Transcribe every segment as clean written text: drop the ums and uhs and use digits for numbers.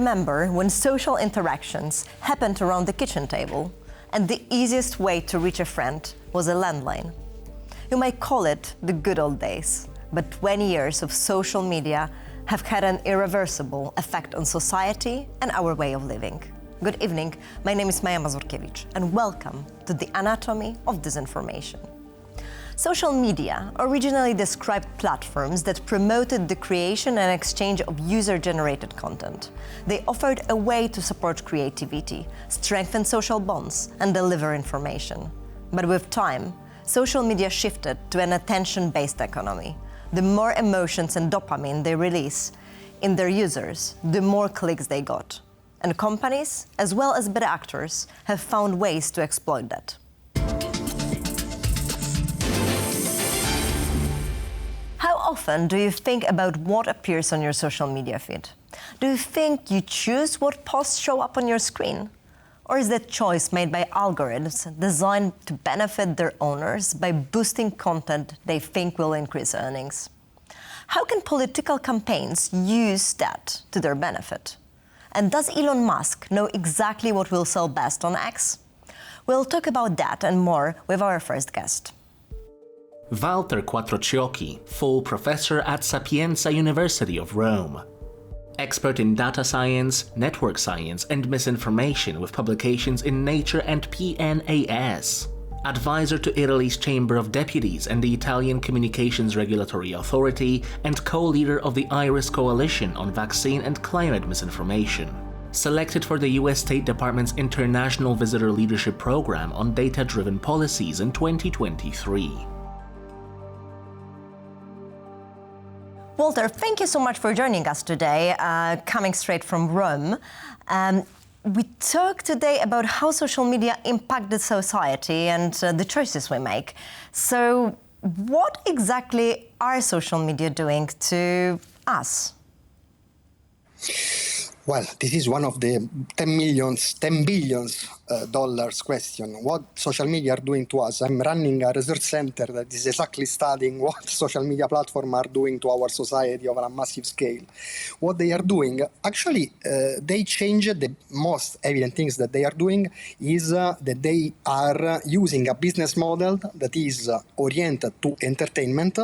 remember when social interactions happened around the kitchen table and the easiest way to reach a friend was a landline. You might call it the good old days, but 20 years of social media have had an irreversible effect on society and our way of living. Good evening, my name is Maja Mazurkiewicz, and welcome to the Anatomy of Disinformation. Social media originally described platforms that promoted the creation and exchange of user-generated content. They offered a way to support creativity, strengthen social bonds, and deliver information. But with time, social media shifted to an attention-based economy. The more emotions and dopamine they release in their users, the more clicks they got. And companies, as well as bad actors, have found ways to exploit that. How often do you think about what appears on your social media feed? Do you think you choose what posts show up on your screen? Or is that choice made by algorithms designed to benefit their owners by boosting content they think will increase earnings? How can political campaigns use that to their benefit? And does Elon Musk know exactly what will sell best on X? We'll talk about that and more with our first guest. Walter Quattrociocchi, full professor at Sapienza University of Rome. Expert in data science, network science, and misinformation with publications in Nature and PNAS. Advisor to Italy's Chamber of Deputies and the Italian Communications Regulatory Authority, and co-leader of the IRIS Coalition on Vaccine and Climate Misinformation. Selected for the US State Department's International Visitor Leadership Program on Data-Driven Policies in 2023. Walter, thank you so much for joining us today, coming straight from Rome. We talk today about how social media impact the society and the choices we make. So what exactly are social media doing to us? Well, this is one of the $10 billion question. What social media are doing to us? I'm running a research center that is exactly studying what social media platforms are doing to our society over a massive scale. What they are doing, actually, they change the most evident things that they are doing is that they are using a business model that is oriented to entertainment,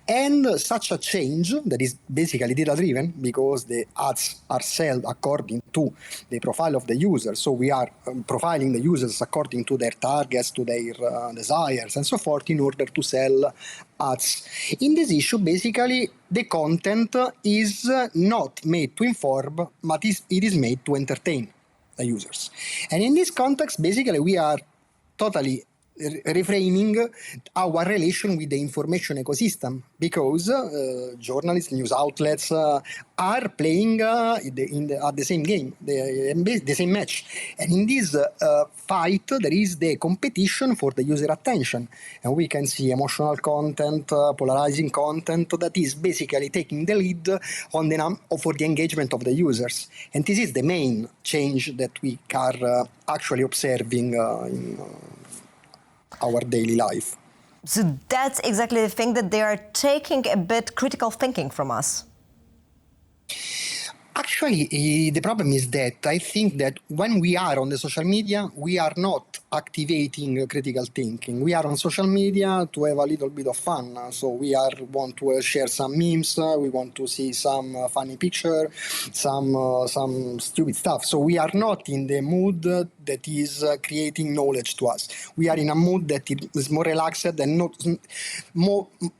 and such a change that is basically data-driven because the ads are sold according to the profile of the user. So we are profiling the users according to their targets, to their desires, and so forth in order to sell ads. In this issue, basically, the content is not made to inform, but it is made to entertain the users. And in this context, basically, we are totally reframing our relation with the information ecosystem, because journalists, news outlets are playing at the same game, the same match. And in this fight, there is the competition for the user attention. And we can see emotional content, polarizing content that is basically taking the lead on for the engagement of the users. And this is the main change that we are actually observing in our daily life. So that's exactly the thing, that they are taking a bit critical thinking from us. Actually, the problem is that I think that when we are on the social media, we are not activating critical thinking. We are on social media to have a little bit of fun. So we want to share some memes, we want to see some funny picture, some stupid stuff. So we are not in the mood that is creating knowledge to us. We are in a mood that is more relaxed and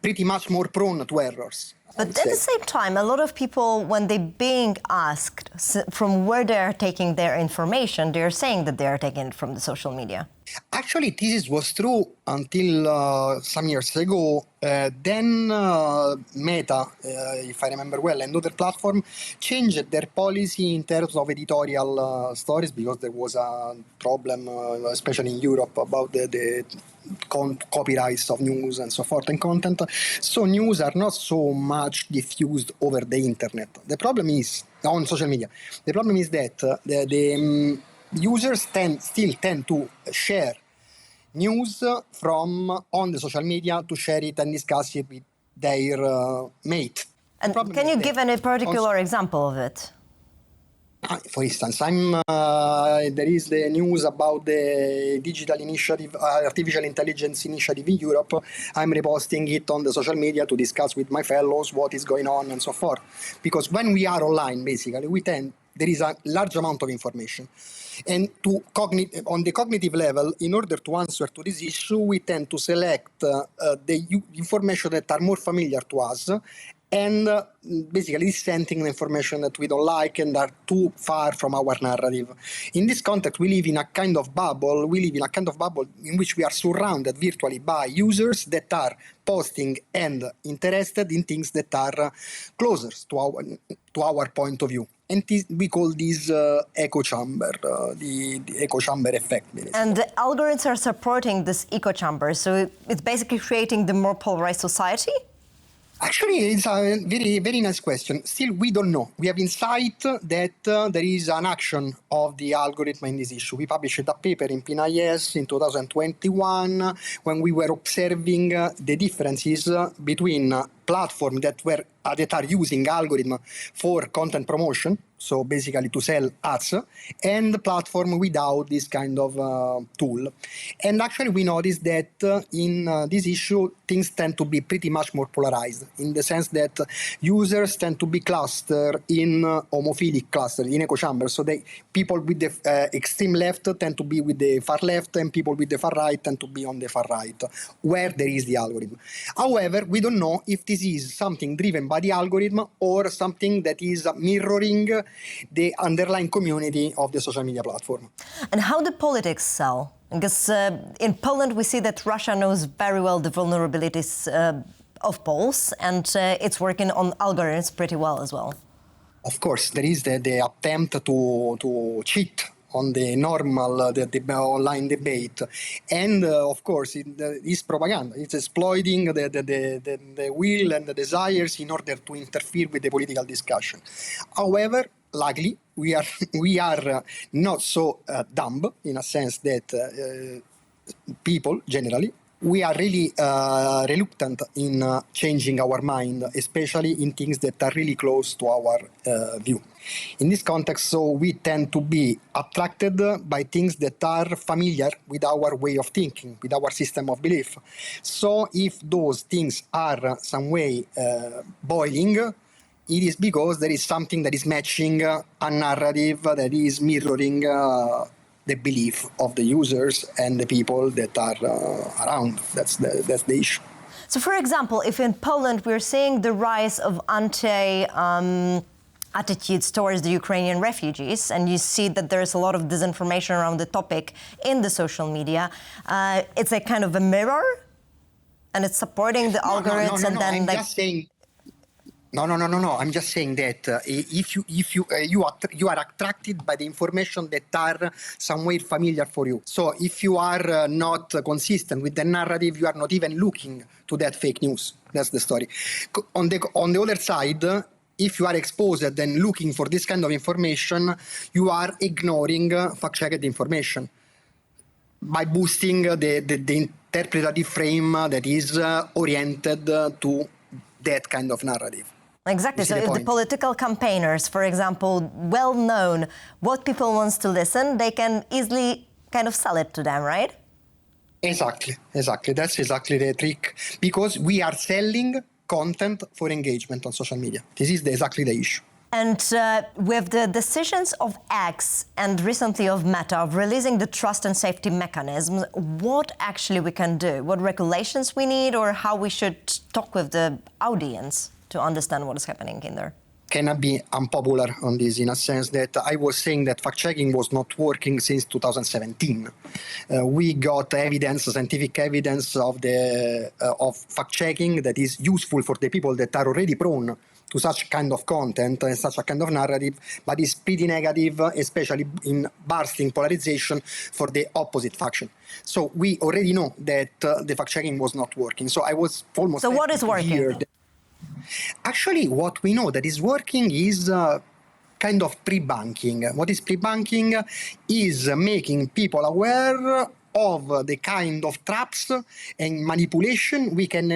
pretty much more prone to errors. But at the same time, a lot of people, when they're being asked from where they're taking their information, they're saying that they're taking it from the social media. Actually, this was true until some years ago. Then Meta, if I remember well, and other platforms changed their policy in terms of editorial stories, because there was a problem, especially in Europe, about the copyrights of news and so forth and content. So news are not so much diffused over the internet. The problem is, on social media, the problem is that the users still tend to share news from on the social media to share it and discuss it with their mate. And can you give any particular example of it? For instance, there is the news about the digital initiative, artificial intelligence initiative in Europe. I'm reposting it on the social media to discuss with my fellows what is going on and so forth. Because when we are online, basically, there is a large amount of information. And on the cognitive level, in order to answer to this issue, we tend to select the information that are more familiar to us, and basically dissenting the information that we don't like and are too far from our narrative. In this context, we live in a kind of bubble. We live in a kind of bubble in which we are surrounded virtually by users that are posting and interested in things that are closer to our point of view. And we call this echo chamber, the echo chamber effect. Basically. And the algorithms are supporting this echo chamber, so it's basically creating the more polarized society? Actually, it's a very, very nice question. Still, we don't know. We have insight that there is an action of the algorithm in this issue. We published a paper in PNAS in 2021 when we were observing the differences between platforms that are using algorithm for content promotion, so basically to sell ads, and the platform without this kind of tool. And actually we noticed that in this issue, things tend to be pretty much more polarized, in the sense that users tend to be clustered in homophilic clusters, in echo chambers. So people with the extreme left tend to be with the far left, and people with the far right tend to be on the far right, where there is the algorithm. However, we don't know if this is something driven by the algorithm or something that is mirroring the underlying community of the social media platform. And how do politics sell? Because in Poland we see that Russia knows very well the vulnerabilities of polls, and it's working on algorithms pretty well as well. Of course, there is the attempt to cheat on the normal the online debate, and of course it's propaganda. It's exploiting the will and the desires in order to interfere with the political discussion. However, luckily we are not so dumb, in a sense that people generally, we are really reluctant in changing our mind, especially in things that are really close to our view. In this context, so we tend to be attracted by things that are familiar with our way of thinking, with our system of belief. So if those things are some way boiling, it is because there is something that is matching a narrative that is mirroring the belief of the users and the people that are around. That's the issue. So, for example, if in Poland we're seeing the rise of attitudes towards the Ukrainian refugees, and you see that there's a lot of disinformation around the topic in the social media, it's a kind of a mirror, and it's supporting the algorithms. No, and then I'm just saying. No. I'm just saying that if you are attracted by the information that are somewhere familiar for you. So if you are not consistent with the narrative, you are not even looking to that fake news. That's the story. On the other side, if you are exposed and looking for this kind of information, you are ignoring fact-checked information by boosting the interpretative frame that is oriented to that kind of narrative. Exactly. So if the political campaigners, for example, well known what people want to listen, they can easily kind of sell it to them, right? Exactly. That's exactly the trick, because we are selling content for engagement on social media. This is exactly the issue. And with the decisions of X and recently of Meta of releasing the trust and safety mechanisms, what actually we can do? What regulations we need, or how we should talk with the audience to understand what is happening in there? Cannot be unpopular on this, in a sense that I was saying that fact-checking was not working since 2017. We got evidence, scientific evidence of fact-checking that is useful for the people that are already prone to such kind of content and such a kind of narrative, but is pretty negative, especially in bursting polarization for the opposite faction. So we already know that the fact-checking was not working. So I was almost... So what is working? Actually, what we know that is working is kind of pre-banking. What is pre-banking is making people aware of the kind of traps and manipulation we can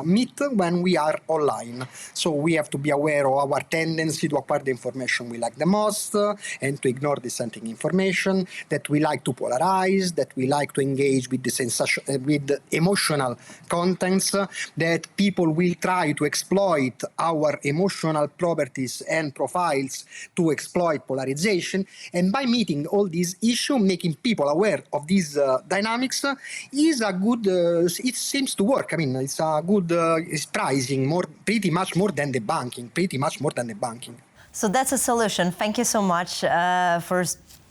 meet when we are online. So we have to be aware of our tendency to acquire the information we like the most and to ignore dissenting information, that we like to polarize, that we like to engage with with emotional contents, that people will try to exploit our emotional properties and profiles to exploit polarization. And by meeting all these issues, making people aware of these dynamics is a good, it seems to work. I mean, it's a good, it's pricing pretty much more than the banking. So that's a solution. Thank you so much for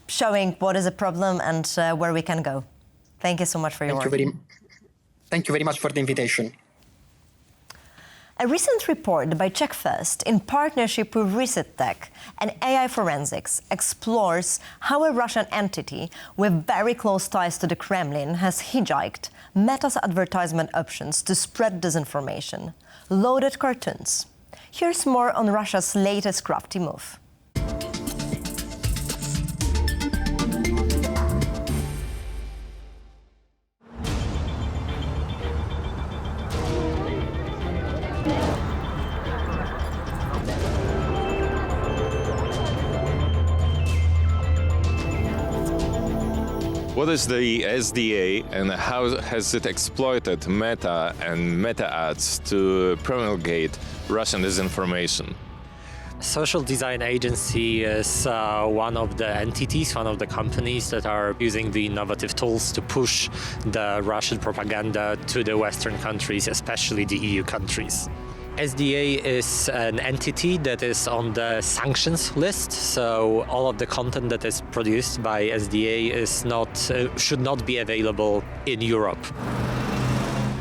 showing what is a problem and where we can go. Thank you so much for your work. Thank you very much for the invitation. A recent report by CheckFirst, in partnership with Reset Tech and AI Forensics, explores how a Russian entity with very close ties to the Kremlin has hijacked Meta's advertisement options to spread disinformation, loaded cartoons. Here's more on Russia's latest crafty move. What is the SDA and how has it exploited Meta and Meta ads to promulgate Russian disinformation? Social design agency is one of the entities, one of the companies that are using the innovative tools to push the Russian propaganda to the Western countries, especially the EU countries. SDA is an entity that is on the sanctions list, so all of the content that is produced by SDA should not be available in Europe.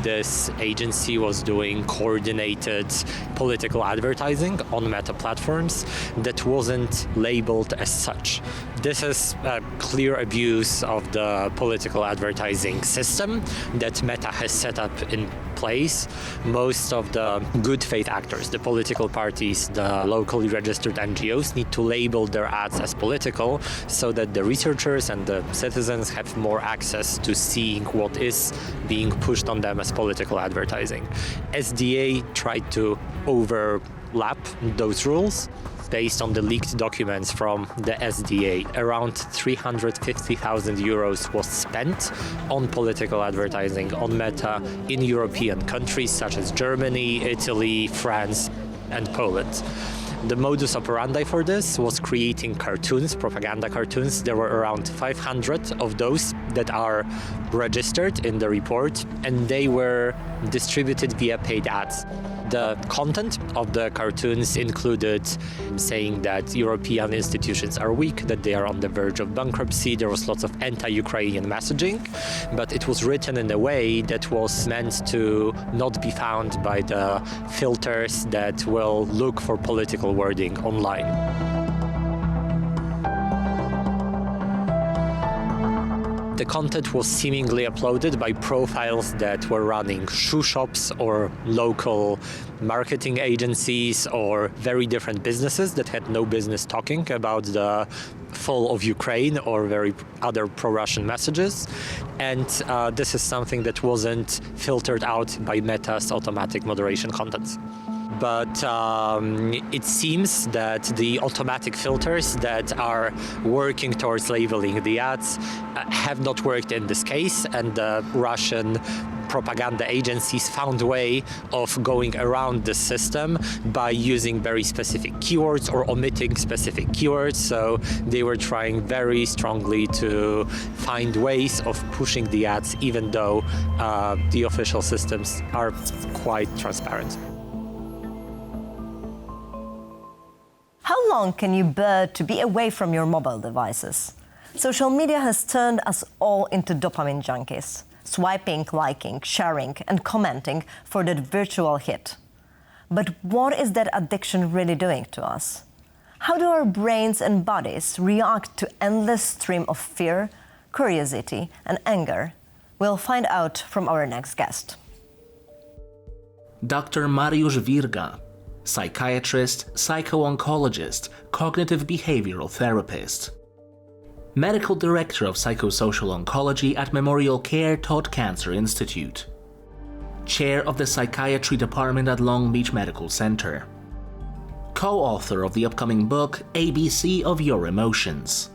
This agency was doing coordinated political advertising on Meta platforms that wasn't labeled as such. This is a clear abuse of the political advertising system that Meta has set up in place. Most of the good faith actors, the political parties, the locally registered NGOs need to label their ads as political so that the researchers and the citizens have more access to seeing what is being pushed on them as political advertising. SDA tried to overlap those rules. Based on the leaked documents from the SDA, around 350,000 euros was spent on political advertising on Meta in European countries such as Germany, Italy, France, and Poland. The modus operandi for this was creating cartoons, propaganda cartoons. There were around 500 of those that are registered in the report, and they were distributed via paid ads. The content of the cartoons included saying that European institutions are weak, that they are on the verge of bankruptcy. There was lots of anti-Ukrainian messaging, but it was written in a way that was meant to not be found by the filters that will look for political wording online. The content was seemingly uploaded by profiles that were running shoe shops or local marketing agencies or very different businesses that had no business talking about the fall of Ukraine or very other pro-Russian messages. And this is something that wasn't filtered out by Meta's automatic moderation content. But it seems that the automatic filters that are working towards labeling the ads have not worked in this case, and the Russian propaganda agencies found a way of going around the system by using very specific keywords or omitting specific keywords. So they were trying very strongly to find ways of pushing the ads, even though the official systems are quite transparent. How long can you bear to be away from your mobile devices? Social media has turned us all into dopamine junkies, swiping, liking, sharing, and commenting for that virtual hit. But what is that addiction really doing to us? How do our brains and bodies react to endless stream of fear, curiosity, and anger? We'll find out from our next guest. Dr. Mariusz Wirga, psychiatrist, psycho-oncologist, cognitive behavioral therapist. Medical Director of Psychosocial Oncology at Memorial Care Todd Cancer Institute. Chair of the Psychiatry Department at Long Beach Medical Center. Co-author of the upcoming book, ABC of Your Emotions.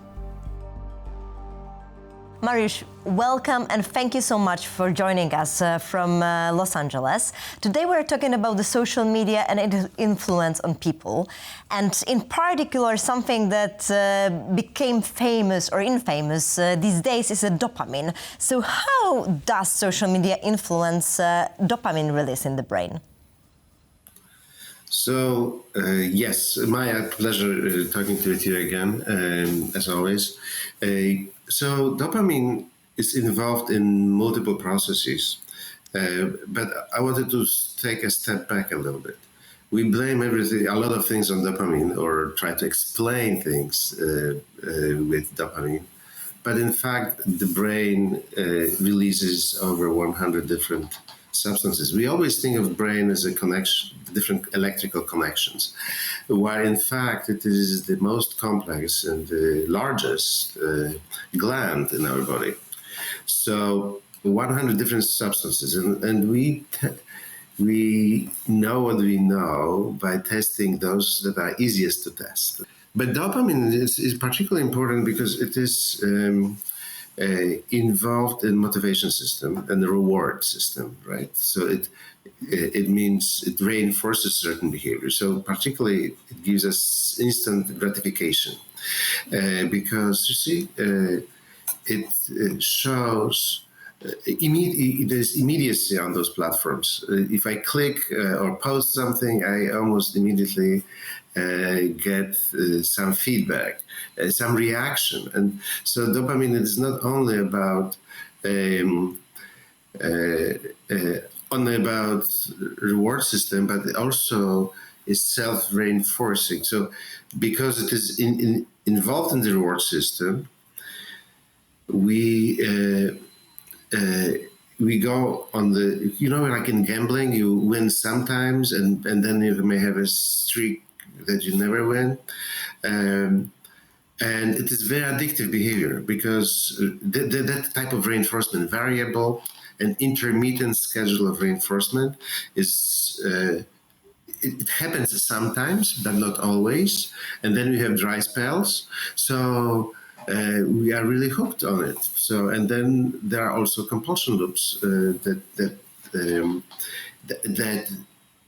Mariusz, welcome and thank you so much for joining us from Los Angeles. Today we're talking about the social media and its influence on people, and in particular something that became famous or infamous these days is a dopamine. So how does social media influence dopamine release in the brain? So, yes, my pleasure talking to you again, as always. So dopamine is involved in multiple processes, but I wanted to take a step back a little bit. We blame a lot of things on dopamine, or try to explain things with dopamine. But in fact, the brain releases over 100 different substances. We always think of brain as a connection, different electrical connections, while in fact it is the most complex and the largest gland in our body. So 100 different substances, and we know what we know by testing those that are easiest to test. But dopamine is particularly important because it is involved in motivation system and the reward system, right? So it means it reinforces certain behavior. So particularly it gives us instant gratification because you see it shows there's immediacy on those platforms. If I click or post something, I almost immediately get some feedback, some reaction. And so dopamine is not only about reward system, but it also is self-reinforcing. So because it is involved in the reward system, we go on the, like in gambling, you win sometimes and then you may have a streak that you never win. And it is very addictive behavior because that type of reinforcement, variable and intermittent schedule of reinforcement is, it happens sometimes, but not always. And then we have dry spells. So we are really hooked on it. So, and then there are also compulsion loops that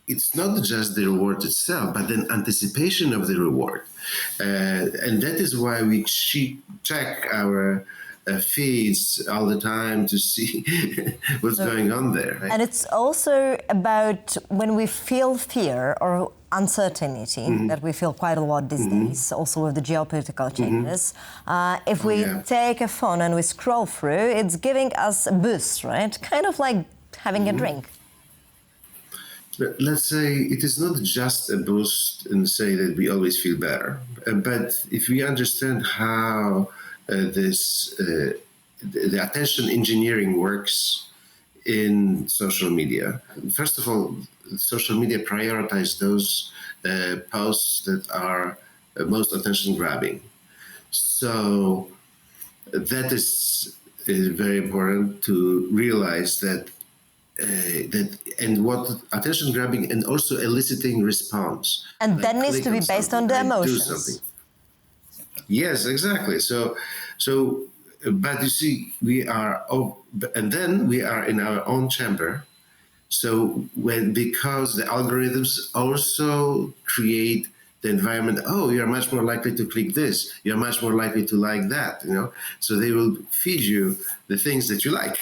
it's not just the reward itself, but then anticipation of the reward. And that is why we check our feeds all the time to see what's going on there. Right? And it's also about when we feel fear or uncertainty that we feel quite a lot these days, also with the geopolitical changes. If we take a phone and we scroll through, it's giving us a boost, right? Kind of like having a drink. Let's say it is not just a boost and say that we always feel better, but if we understand how the attention engineering works in social media, first of all, social media prioritize those posts that are most attention grabbing. So that is very important to realize that and what attention grabbing and also eliciting response. And that needs to be based on the emotions. Yes, exactly. So, but you see, and then we are in our own chamber. So because the algorithms also create the environment, you're much more likely to click this, you're much more likely to like that, So they will feed you the things that you like.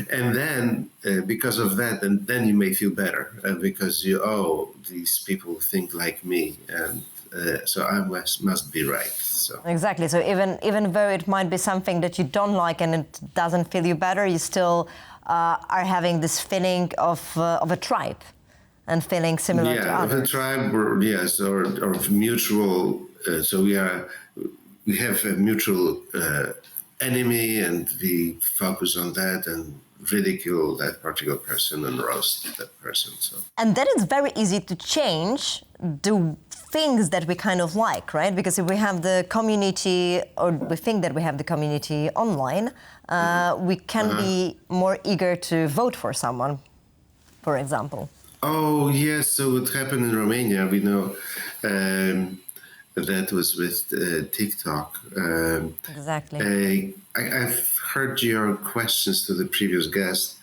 And then because of that, and then you may feel better because these people think like me. And so I must be right. So. Exactly. So even though it might be something that you don't like and it doesn't feel you better, you still are having this feeling of a tribe and feeling similar to others. Yeah, of a tribe, or mutual. So we have a mutual enemy, and we focus on that, and ridicule that particular person and roast that person. So. And then it's very easy to change the things that we kind of like, right? Because if we have the community, or we think that we have the community online, we can be more eager to vote for someone, for example. Oh, yes. So what happened in Romania, we know that was with TikTok. Exactly. I've heard your questions to the previous guest,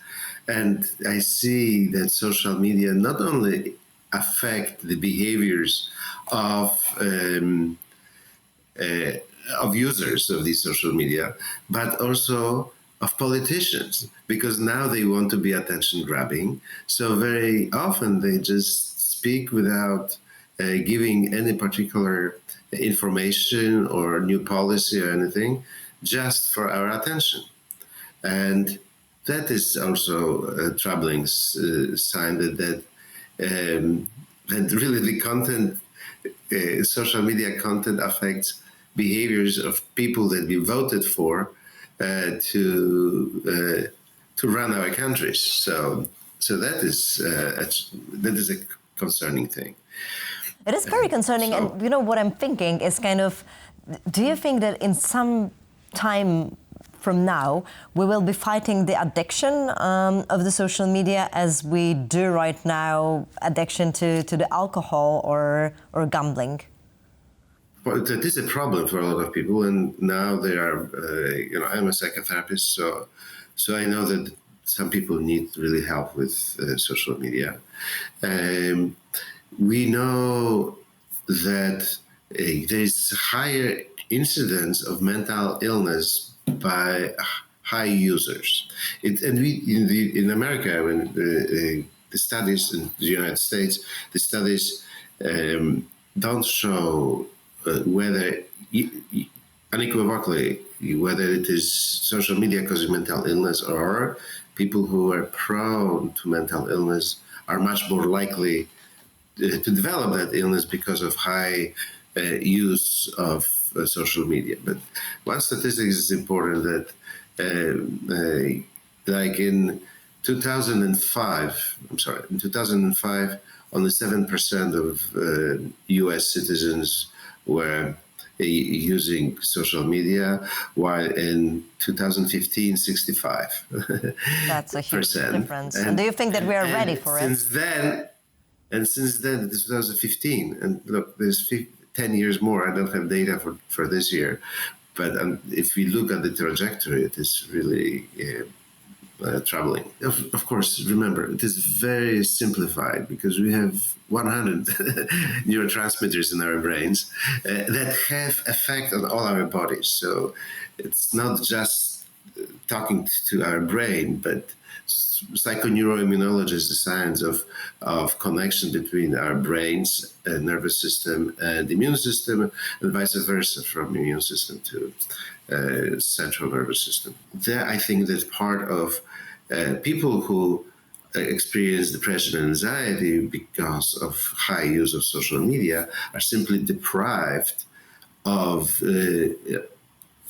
and I see that social media not only affect the behaviors of users of these social media, but also of politicians, because now they want to be attention grabbing. So very often they just speak without giving any particular information or new policy or anything, just for our attention. And that is also a troubling sign that really the content, social media content affects behaviors of people that we voted for to run our countries. So that is a concerning thing. It is very concerning, and you know what I'm thinking is kind of, do you think that in some time from now we will be fighting the addiction of the social media as we do right now, addiction to the alcohol or gambling? Well, that is a problem for a lot of people, and now they are, I'm a psychotherapist, so I know that some people need really help with social media. We know that there's higher incidence of mental illness by high users. In America, when the studies in the United States, the studies don't show whether unequivocally whether it is social media causing mental illness or people who are prone to mental illness are much more likely to develop that illness because of high use of social media. But one statistic is important that like in 2005, only 7% of US citizens were using social media, while in 2015, 65%. That's a huge difference. And do you think that we are ready for it? Since then, it's 2015, and look, there's 10 years more. I don't have data for this year, but if we look at the trajectory, it is really troubling. Of course, remember, it is very simplified because we have 100 neurotransmitters in our brains that have effect on all our bodies. So it's not just talking to our brain, but psychoneuroimmunology is the science of connection between our brains, nervous system, and immune system, and vice versa, from immune system to central nervous system. There, I think that part of people who experience depression and anxiety because of high use of social media are simply deprived of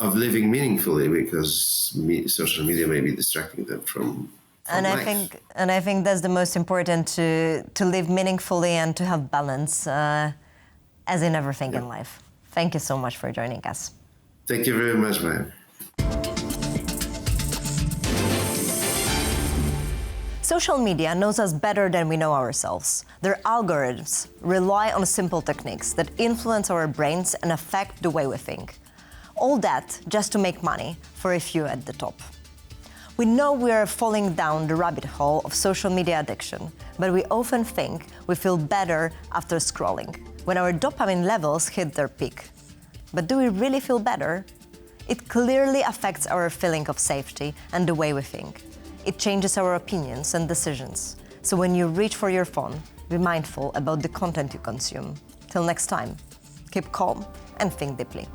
living meaningfully because social media may be distracting them from life. I think that's the most important, to live meaningfully and to have balance, as in everything in life. Thank you so much for joining us. Thank you very much, Maya. Social media knows us better than we know ourselves. Their algorithms rely on simple techniques that influence our brains and affect the way we think. All that just to make money for a few at the top. We know we are falling down the rabbit hole of social media addiction, but we often think we feel better after scrolling, when our dopamine levels hit their peak. But do we really feel better? It clearly affects our feeling of safety and the way we think. It changes our opinions and decisions. So when you reach for your phone, be mindful about the content you consume. Till next time, keep calm and think deeply.